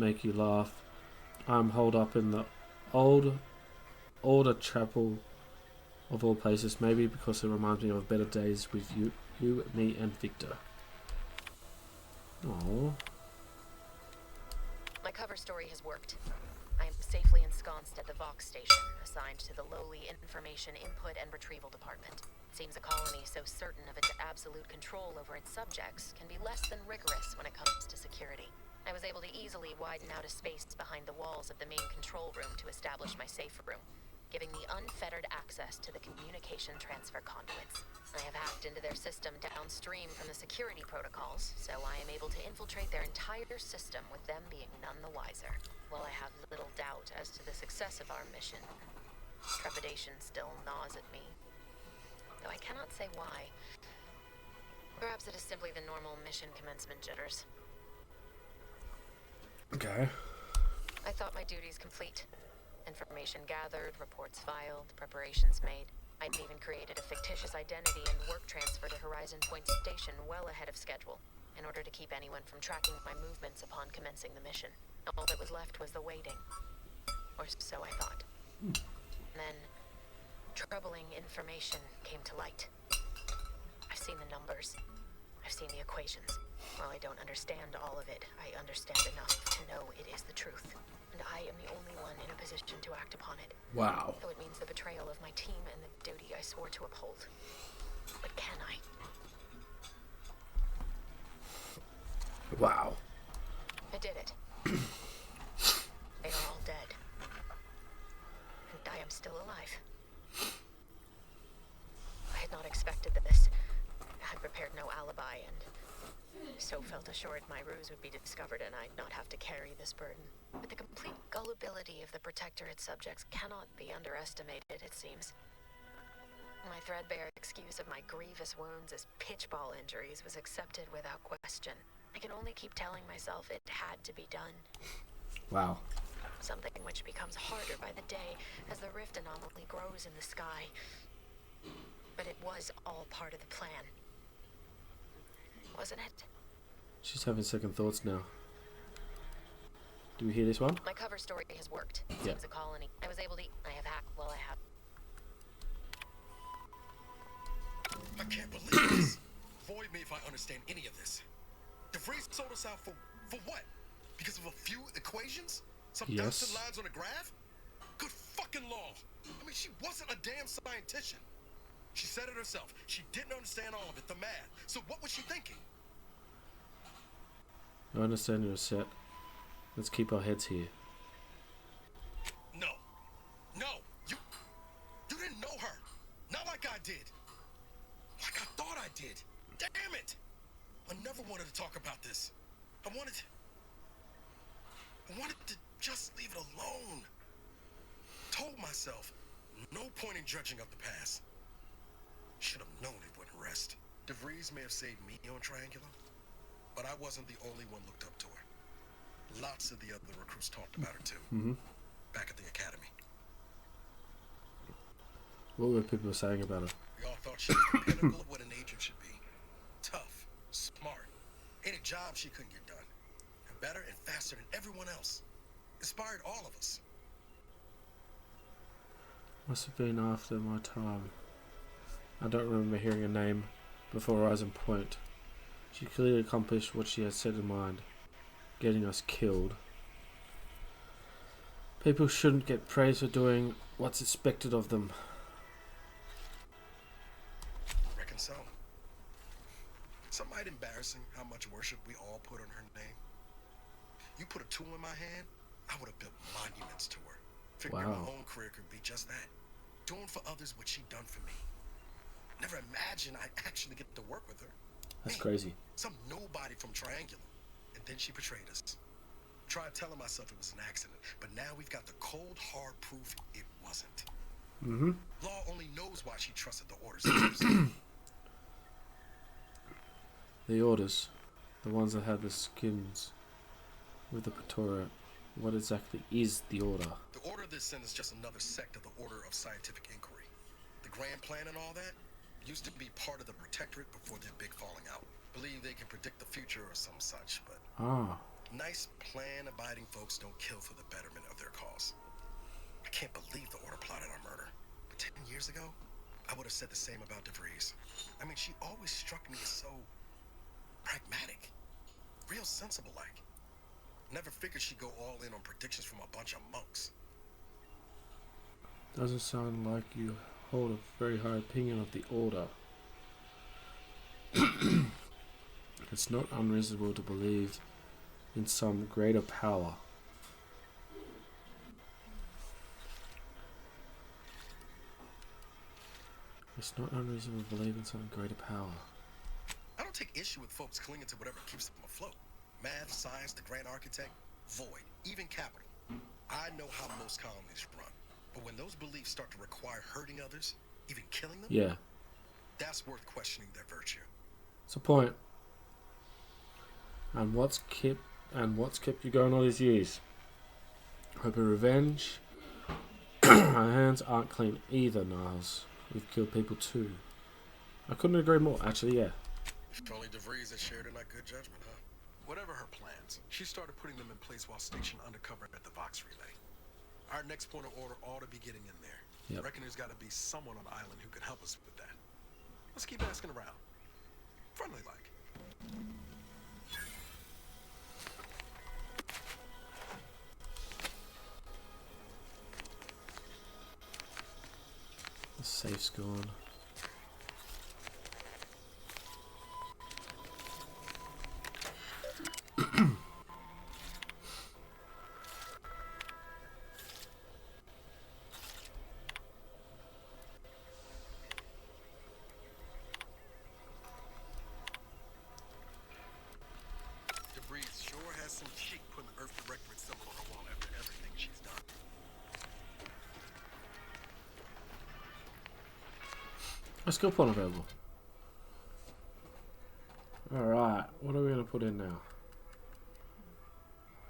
make you laugh. I'm holed up in the old older chapel of all places, maybe because it reminds me of better days with you, me, and Victor. Oh. My cover story has worked. I am safely ensconced at the Vox station, assigned to the lowly information input and retrieval department. It seems a colony so certain of its absolute control over its subjects can be less than rigorous when it comes to security. I was able to easily widen out a space behind the walls of the main control room to establish my safe room, giving me unfettered access to the communication transfer conduits. I have hacked into their system downstream from the security protocols, so I am able to infiltrate their entire system with them being none the wiser. While I have little doubt as to the success of our mission, trepidation still gnaws at me. Though I cannot say why. Perhaps it is simply the normal mission commencement jitters. Okay. I thought my duties complete. Information gathered, reports filed, preparations made. I'd even created a fictitious identity and work transfer to Horizon Point Station well ahead of schedule, in order to keep anyone from tracking my movements upon commencing the mission. All that was left was the waiting. Or so I thought. Then, troubling information came to light. I've seen the numbers. I've seen the equations. While I don't understand all of it, I understand enough to know it is the truth. And I am the only one in a position to act upon it. Wow. Though it means the betrayal of my team and the duty I swore to uphold. But can I? Wow. I did it. They are all dead. And I am still alive. I had not expected this. I had prepared no alibi and so felt assured my ruse would be discovered and I'd not have to carry this burden. But the complete gullibility of the Protectorate subjects cannot be underestimated, it seems. My threadbare excuse of my grievous wounds as pitchball injuries was accepted without question. I can only keep telling myself it had to be done. Wow. Something which becomes harder by the day as the rift anomaly grows in the sky. But it was all part of the plan. Wasn't it? She's having second thoughts now. Do we hear this one? My cover story has worked. It Yeah. seems a colony. I was able to... I have hacked... Well, I have... I can't believe this. Void me if I understand any of this. DeVries sold us out for what? Because of a few equations? Some Yes. dots and lines on a graph? Good fucking law. I mean, she wasn't a damn scientist. She said it herself. She didn't understand all of it, the math. So what was she thinking? I understand you're set. Let's keep our heads here. No. No. You didn't know her. Not like I did. Like I thought I did. Damn it. I never wanted to talk about this. I wanted to just leave it alone. Told myself, no point in judging of the past. Should have known it wouldn't rest. DeVries may have saved me on Triangular, but I wasn't the only one looked up to her. Lots of the other recruits talked about her too. Back at the academy. What were people saying about her? We all thought she was the pinnacle of what an agent should be. Tough, smart, any job she couldn't get done. And better and faster than everyone else. Inspired all of us. Must have been after my time. I don't remember hearing her name before Horizon Point. She clearly accomplished what she had set in mind, getting us killed. People shouldn't get praise for doing what's expected of them. Reckon so. Some might embarrassing how much worship we all put on her name. You put a tool in my hand, I would have built monuments to her. Figured Wow. my own career could be just that. Doing for others what she done for me. Never imagined I'd actually get to work with her. That's Me, crazy. some nobody from Triangular. And then she betrayed us. Tried telling myself it was an accident, but now we've got the cold, hard proof it wasn't. Law only knows why she trusted the orders. The orders, the ones that had the skins with the Pretoria. What exactly is the order? The Order of this sin is just another sect of the Order of Scientific Inquiry. The grand plan and all that used to be part of the Protectorate before their big falling out. Believe they can predict the future or some such, but Ah, Nice plan-abiding folks don't kill for the betterment of their cause. I can't believe the order plotted our murder. But 10 years ago, I would have said the same about DeVries. I mean, she always struck me as so pragmatic. Real sensible-like. Never figured she'd go all in on predictions from a bunch of monks. Doesn't sound like you hold a very high opinion of the Order. It's not unreasonable to believe in some greater power. It's not unreasonable to believe in some greater power. I don't take issue with folks clinging to whatever keeps them afloat. Math, science, the grand architect, void, even capital. I know how most colonies run. But when those beliefs start to require hurting others, even killing them, Yeah, that's worth questioning their virtue. it's a point. And what's kept you going all these years? Hope of revenge. Our hands aren't clean either, Niles. We've killed people too. I couldn't agree more. Actually, yeah. If only DeVries had shared in our good judgment, huh? Whatever her plans, she started putting them in place while stationed undercover at the Vox Relay. Our next point of order ought to be getting in there. Yep. Reckon there's got to be someone on the island who can help us with that. Let's keep asking around. Friendly like. The safe's gone. DeVries sure has some cheek putting the Earth Directorate symbol on her wall after everything she's done. A skill point available. Alright, what are we going to put in now?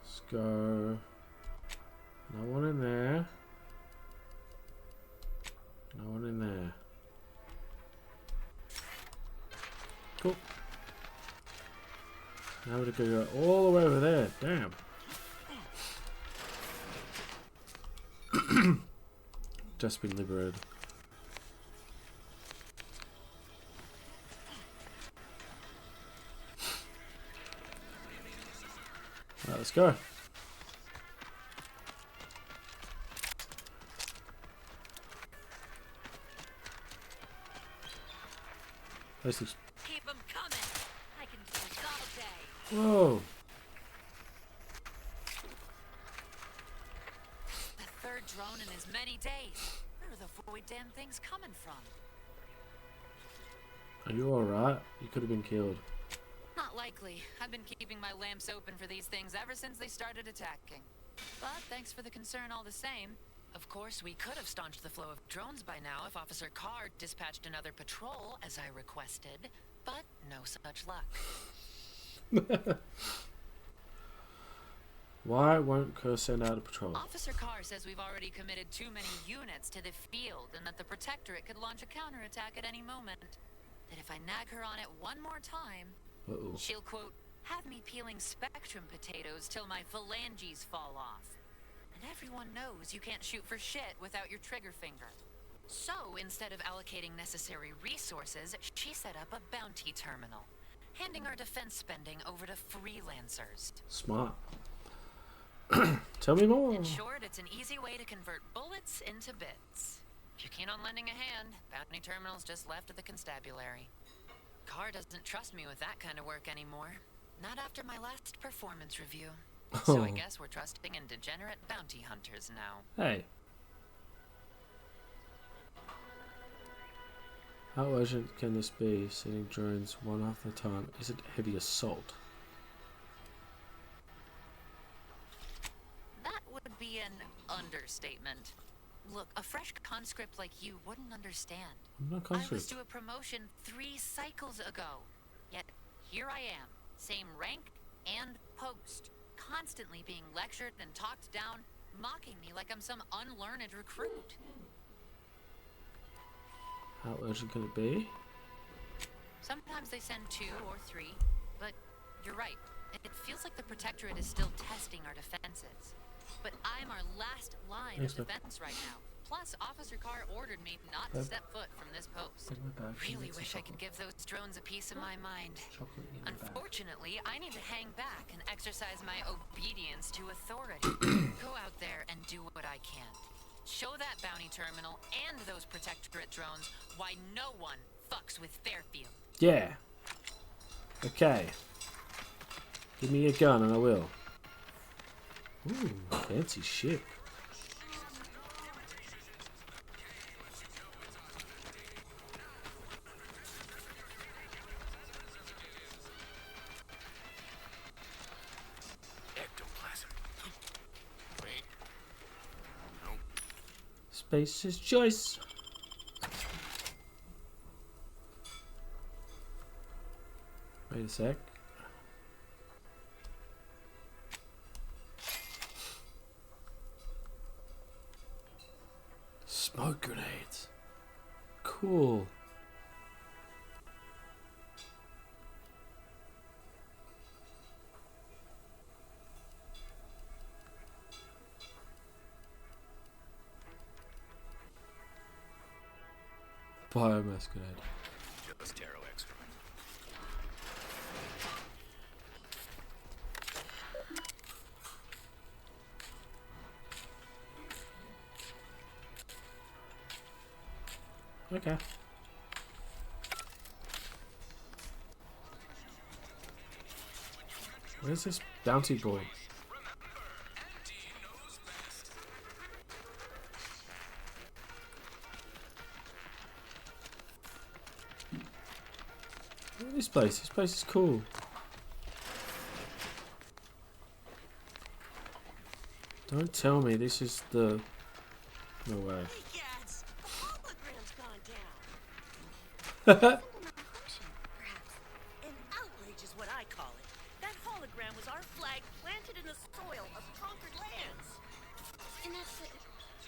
Let's go. No one in there. No one in there. Cool. Now we're going to go all the way over there. Damn. Just been liberated. Alright, let's go. This looks... Keep them coming. I can do this all day. Whoa. The third drone in as many days. Where are the void damn things coming from? Are you alright? You could have been killed. Not likely. I've been keeping my lamps open for these things ever since they started attacking. But thanks for the concern all the same. Of course, we could have staunched the flow of drones by now if Officer Carr dispatched another patrol, as I requested. But no such luck. Why won't Kerr send out a patrol? Officer Carr says we've already committed too many units to the field and that the Protectorate could launch a counterattack at any moment. That if I nag her on it one more time, Uh-oh. she'll, quote, have me peeling Spectrum potatoes till my phalanges fall off. And everyone knows you can't shoot for shit without your trigger finger. So, instead of allocating necessary resources, she set up a bounty terminal, handing our defense spending over to freelancers. Smart. Tell me more. In short, it's an easy way to convert bullets into bits. If you're keen on lending a hand, bounty terminal's just left of the constabulary. Carr doesn't trust me with that kind of work anymore. Not after my last performance review. So I guess we're trusting in degenerate bounty hunters now. Hey. How urgent can this be? Sending drones one after a time. Is it heavy assault? That would be an understatement. Look, a fresh conscript like you wouldn't understand. I'm not I was conscript. due a promotion 3 cycles ago. Yet, here I am. Same rank and post. Constantly being lectured and talked down, mocking me like I'm some unlearned recruit. How urgent can it be? Sometimes they send 2 or 3, but you're right. It feels like the Protectorate is still testing our defenses. But I'm our last line of defense right now. Plus, Officer Carr ordered me not to step foot from this post. Really wish I could give those drones a piece of my mind. Unfortunately, I need to hang back and exercise my obedience to authority. Go out there and do what I can. Show that bounty terminal and those Protectorate drones why no one fucks with Fairfield. Yeah. Okay. Give me a gun and I will. Ooh, fancy ship. Ectoplasm. Wait. Nope. Space's choice. Wait a sec. Smoke grenades. Cool. Biomass grenade. Just taro excrement. Okay. Where's this bounty boy? Look at this place. This place is cool. Don't tell me this is the... No way. Hey, Gads, the hologram's gone down. Perhaps. An outrage is what I call it. That hologram was our flag planted in the soil of conquered lands. And that's a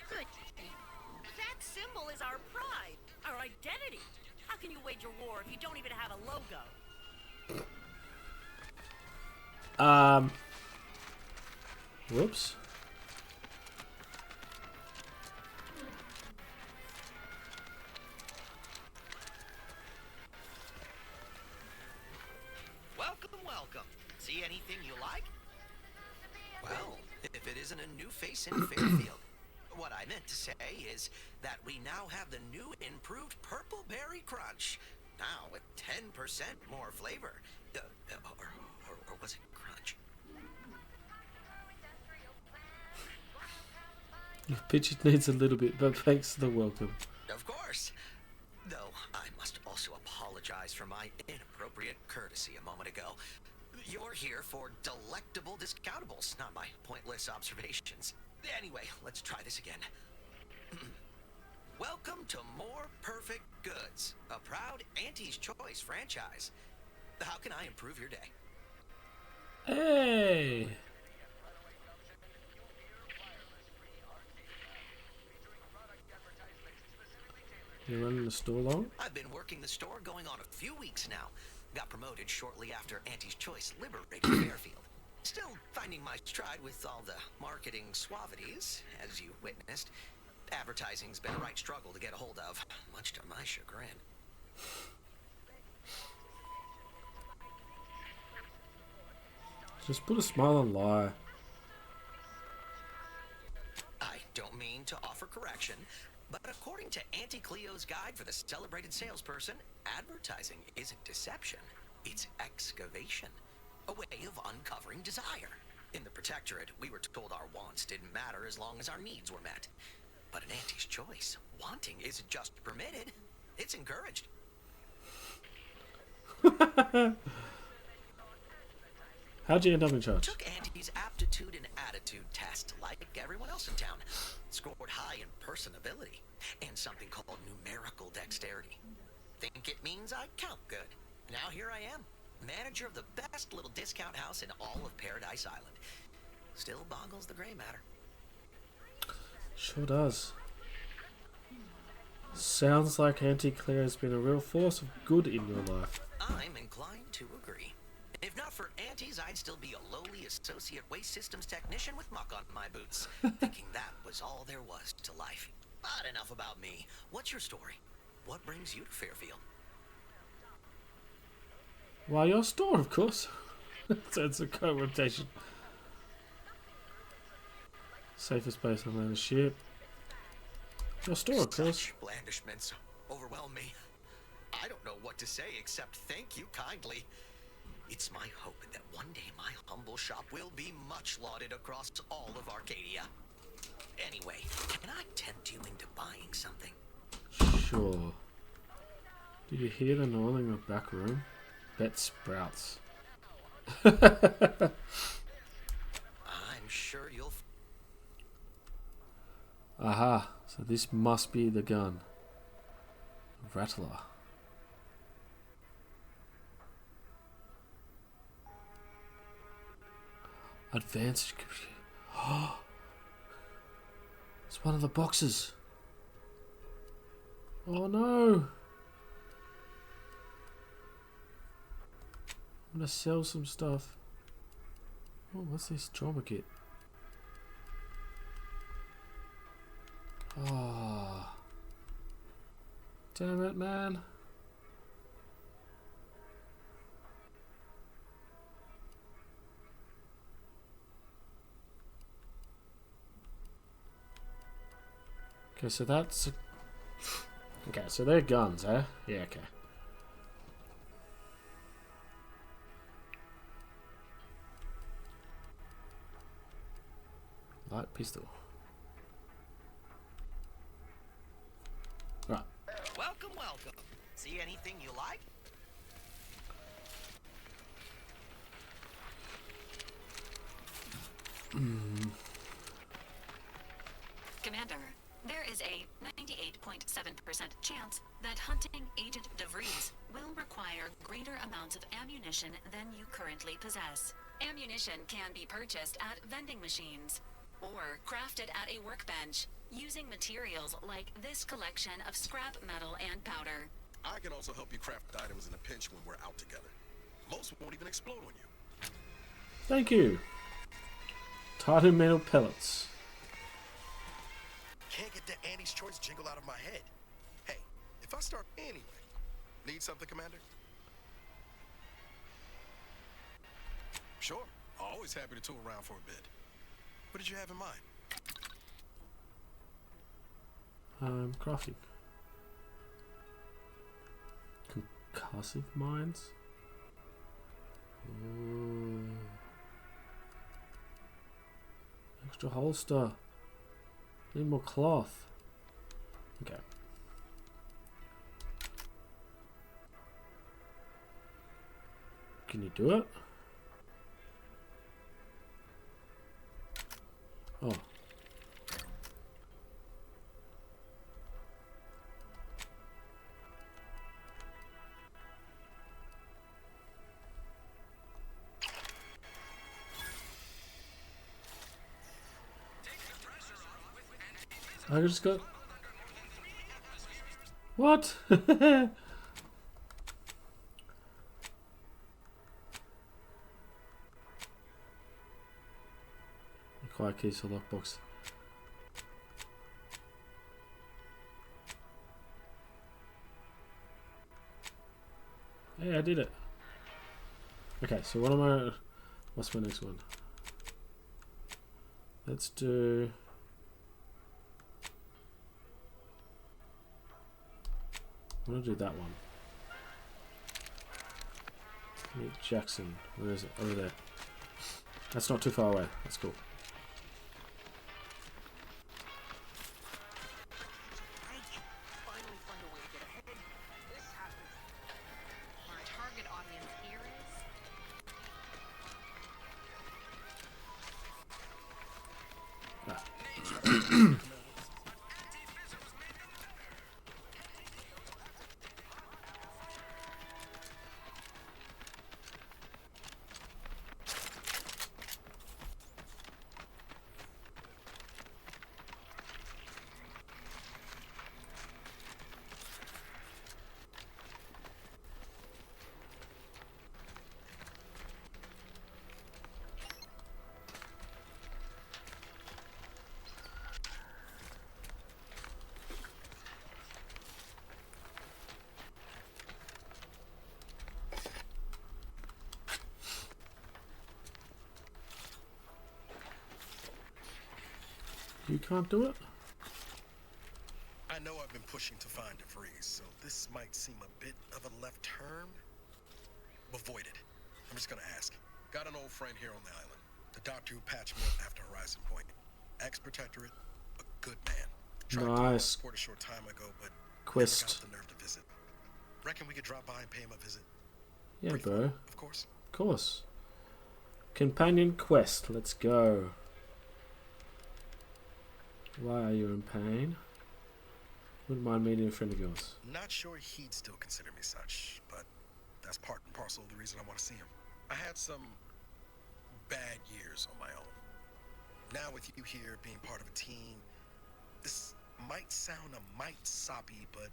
good thing. That symbol is our pride, our identity. How can you wage a war if you don't even have a logo? Whoops. Welcome, welcome. See anything you like? Well, if it isn't a new face in Fairfield. What I meant to say is that we now have the new improved Purple Berry Crunch. Now with 10% more flavor. Or was it crunch? Your picture needs a little bit, but thanks for the welcome. Of course. Though I must also apologize for my inappropriate courtesy a moment ago. You're here for delectable discountables, not my pointless observations. Anyway, let's try this again. Welcome to More Perfect Goods, a proud Auntie's Choice franchise. How can I improve your day? Hey! You're running the store long? I've been working the store going on a few weeks now. Got promoted shortly after Auntie's Choice liberated Fairfield. Still finding my stride with all the marketing suavities, as you witnessed. Advertising's been a right struggle to get a hold of, much to my chagrin. Just put a smile on lie. I don't mean to offer correction, but according to Auntie Cleo's guide for the celebrated salesperson, advertising isn't deception, it's excavation. A way of uncovering desire. In the Protectorate, we were told our wants didn't matter as long as our needs were met. But in Auntie's Choice, wanting isn't just permitted, it's encouraged. How'd you end up in charge? Took Auntie's aptitude and attitude test like everyone else in town. Scored high in personability and something called numerical dexterity. Think it means I count good. Now here I am, manager of the best little discount house in all of Paradise Island. Still boggles the gray matter. Sure does. Sounds like Auntie Claire has been a real force of good in your life. I'm inclined to agree. If not for aunties, I'd still be a lowly associate waste systems technician with muck on my boots, thinking that was all there was to life. But enough about me. What's your story? What brings you to Fairfield? Why, your store, of course. It's a co-rotation. Safest place on the ship. Your store, of course. Such blandishments overwhelm me. I don't know what to say except thank you kindly. It's my hope that one day my humble shop will be much lauded across all of Arcadia. Anyway, can I tempt you into buying something? Sure. Do you hear the gnawing in the back room? Bet sprouts. I'm sure you'll... Aha, so this must be the gun. Rattler. Advanced. It's one of the boxes. Oh no. I'm gonna sell some stuff. Oh, what's this trauma kit? Oh. Damn it, man. Okay, so that's... Okay, so they're guns, eh? Yeah, okay. Light pistol. Right. Welcome, welcome. See anything you like? Commander, there is a 98.7% chance that hunting Agent DeVries will require greater amounts of ammunition than you currently possess. Ammunition can be purchased at vending machines or crafted at a workbench using materials like this collection of scrap metal and powder. I can also help you craft items in a pinch when we're out together. Most won't even explode on you. Thank you. Tartar metal pellets. Can't get that Annie's Choice jingle out of my head. Hey, if I start anyway, need something, Commander? Sure, always happy to tool around for a bit. What did you have in mind? Crafting. Concussive mines. Ooh. Extra holster. Need more cloth. Okay. Can you do it? Oh. I just got... What? Quiet keys for lockbox. Hey, I did it. Okay, so what am I... What's my next one? Let's do... I'm gonna do that one. Meet Jackson. Where is it? Over there. That's not too far away. That's cool. You can't do it? I know I've been pushing to find DeVries, so this might seem a bit of a left turn. Avoid it. I'm just gonna ask. Got an old friend here on the island. The doctor who patched me up after Horizon Point. Ex-protectorate, a good man. Tried to Nice. support a short time ago, but never Quest. got the nerve to visit. Reckon we could drop by and pay him a visit? Yeah, Brief bro. one, of course. Of course. Companion quest. Let's go. Why are you in pain? Wouldn't mind meeting a friend of yours. Not sure he'd still consider me such, but that's part and parcel of the reason I want to see him. I had some bad years on my own. Now with you here being part of a team, this might sound a mite soppy, but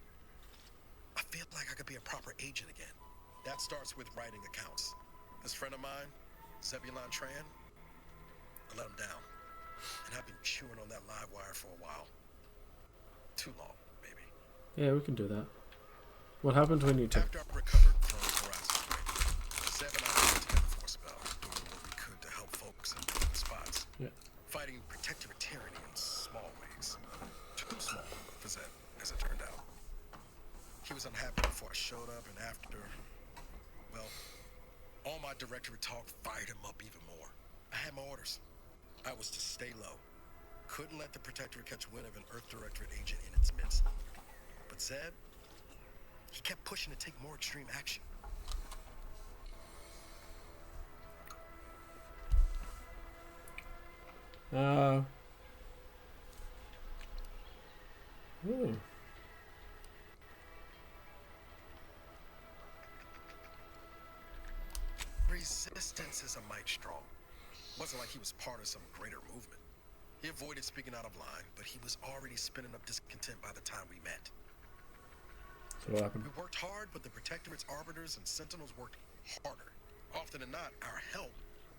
I feel like I could be a proper agent again. That starts with writing accounts. This friend of mine, Zebulon Tran, I let him down. And I've been chewing on that live wire for a while. Too long, maybe. Yeah, we can do that. What happened when you took... After I recovered from Horizon Point, Zeb and I worked together for a spell, doing what we could to help folks in different spots. Yeah. Fighting protectorate tyranny in small ways. Too small for Zeb, as it turned out. He was unhappy before I showed up, and after, well, all my directorate talk fired him up even more. I had my orders. I was to stay low. Couldn't let the protectorate catch wind of an Earth Directorate agent in its midst. But Zeb, he kept pushing to take more extreme action. Ooh. Resistance is a mite strong. Wasn't like he was part of some greater movement. He avoided speaking out of line, but he was already spinning up discontent by the time we met. So what happened? We worked hard, but the Protectorate's arbiters and sentinels worked harder. Often than not, our help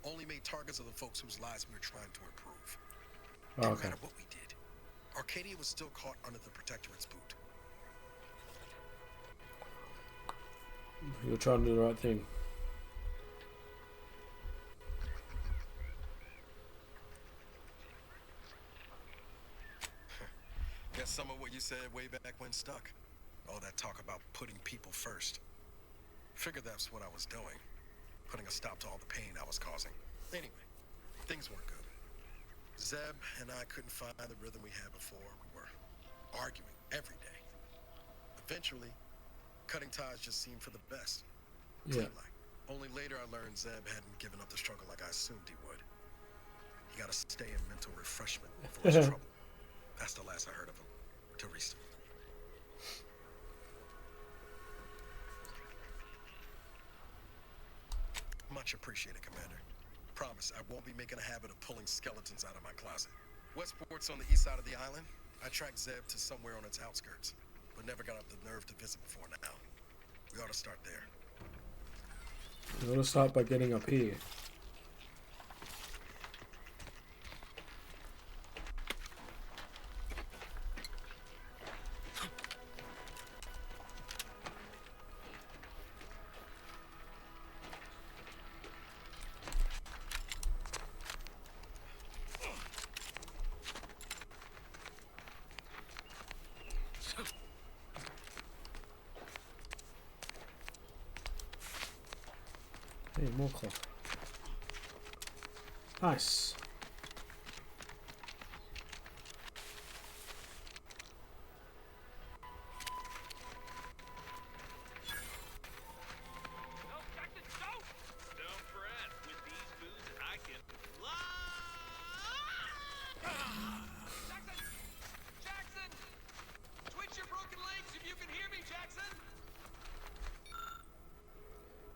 only made targets of the folks whose lives we were trying to improve. Oh, Didn't okay. matter what we did. Arcadia was still caught under the Protectorate's boot. You're trying to do the right thing. Guess some of what you said way back when stuck. All that talk about putting people first. Figured that's what I was doing. Putting a stop to all the pain I was causing. Anyway, things weren't good. Zeb and I couldn't find the rhythm we had before. We were arguing every day. Eventually, cutting ties just seemed for the best. Yeah. Like. Only later I learned Zeb hadn't given up the struggle like I assumed he would. He got to stay in mental refreshment before his trouble. That's the last I heard of him. Till recently. Much appreciated, Commander. Promise, I won't be making a habit of pulling skeletons out of my closet. Westport's on the east side of the island. I tracked Zeb to somewhere on its outskirts, but never got up the nerve to visit before now. We ought to start there. You want to start by getting up here. Hey, more cloth. Nice. Don't fret. With these boots, I can fly. Jackson! Jackson! Twitch your broken legs if you can hear me, Jackson!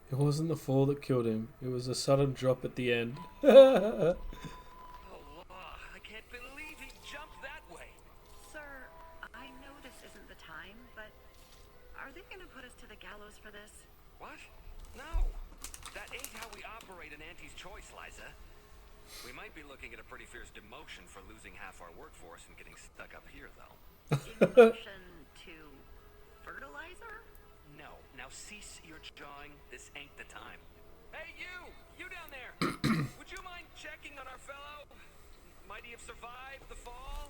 It wasn't the fall that killed him. It was a sudden drop at the end. Oh, I can't believe he jumped that way. Sir, I know this isn't the time, but are they going to put us to the gallows for this? What? No. That ain't how we operate in Auntie's Choice, Liza. We might be looking at a pretty fierce demotion for losing half our workforce and getting stuck up here, though. Emotion to fertilizer? No. Now cease your jawing. This ain't the time. Hey, you! You down there! Would you mind checking on our fellow? Might he have survived the fall?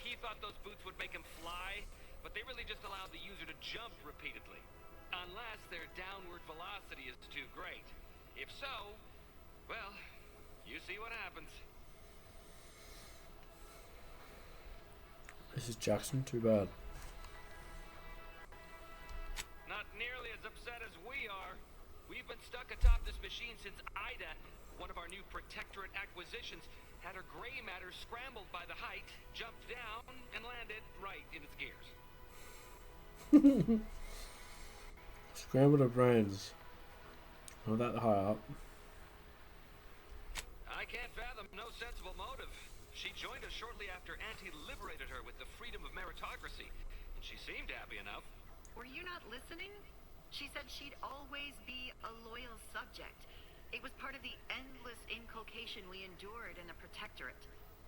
He thought those boots would make him fly, but they really just allowed the user to jump repeatedly. Unless their downward velocity is too great. If so, well, you see what happens. This is Jackson, too bad. Not nearly as upset as we are. We've been stuck atop this machine since Ida, one of our new Protectorate acquisitions, had her gray matter scrambled by the height, jumped down, and landed right in its gears. Scrambled her brains. Not that high up. I can't fathom no sensible motive. She joined us shortly after Auntie liberated her with the freedom of meritocracy, and she seemed happy enough. Were you not listening? She said she'd always be a loyal subject. It was part of the endless inculcation we endured in the Protectorate.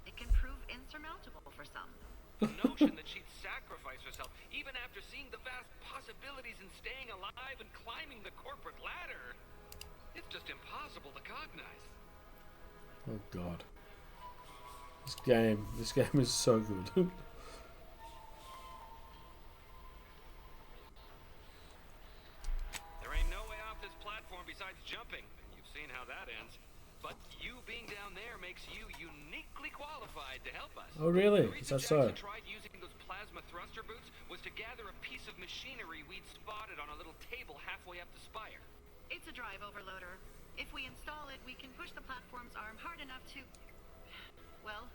It can prove insurmountable for some. The notion that she'd sacrifice herself, even after seeing the vast possibilities in staying alive and climbing the corporate ladder, it's just impossible to cognize. Oh god. This game is so good. There ain't no way off this platform besides jumping. You've seen how that ends. But you being down there makes you uniquely qualified to help us. Oh really? The Is reason that so? Jackson tried using those plasma thruster boots was to gather a piece of machinery we'd spotted on a little table halfway up the spire. It's a drive overloader. If we install it, we can push the platform's arm hard enough to... well,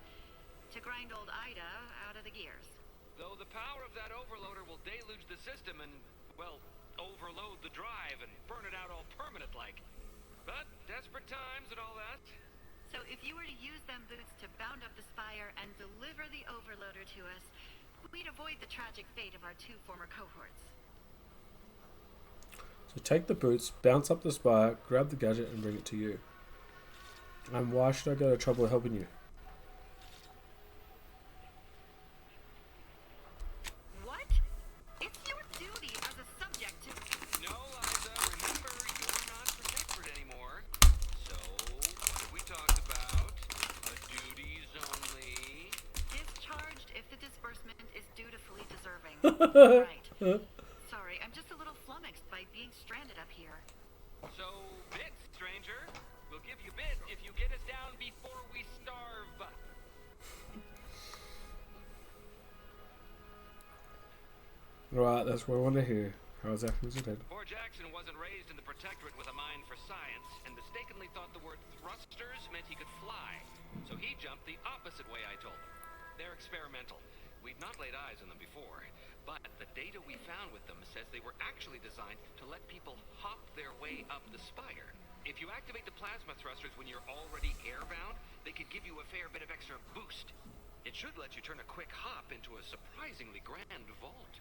to grind old Ida out of the gears. Though the power of that overloader will deluge the system and, well, overload the drive and burn it out all permanent-like. But desperate times and all that. So if you were to use them boots to bound up the spire and deliver the overloader to us, we'd avoid the tragic fate of our two former cohorts. So take the boots, bounce up the spire, grab the gadget and bring it to you. And why should I go to trouble helping you? What? It's your duty as a subject to... No, Liza, remember, you're not Protectorate anymore. So, what have we talked about? A duties only. Discharged if the disbursement is dutifully deserving. Right. Sorry, I'm just a little flummoxed by being stranded up here. So, bits, stranger. We'll give you bits if you get us down before we starve. Right, that's what I want to hear. How's that presented? Poor Jackson wasn't raised in the Protectorate with a mind for science, and mistakenly thought the word thrusters meant he could fly. So he jumped the opposite way I told him. They're experimental. We'd not laid eyes on them before, but the data we found with them says they were actually designed to let people hop their way up the spire. If you activate the plasma thrusters when you're already airbound, they could give you a fair bit of extra boost. It should let you turn a quick hop into a surprisingly grand vault.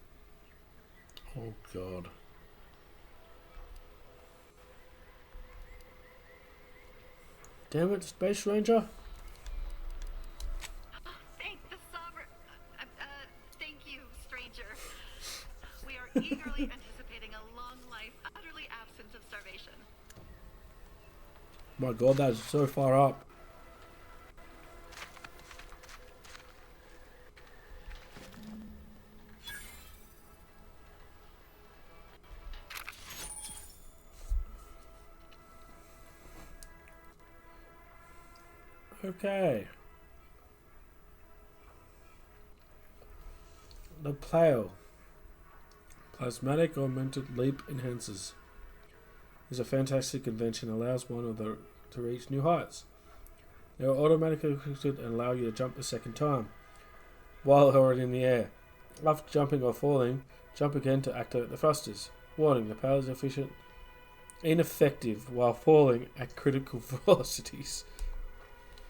Oh god. Damn it, Space Ranger. Thank the Sovereign... thank you, stranger. We are eagerly anticipating a long life, utterly absent of starvation. My god, that is so far up. Okay. The Plao. Plasmatic Augmented Leap Enhancers. Is a fantastic invention, allows one to reach new heights. They are automatically equipped and allow you to jump a second time while already in the air. After jumping or falling, jump again to activate the thrusters. Warning, the power is ineffective while falling at critical velocities.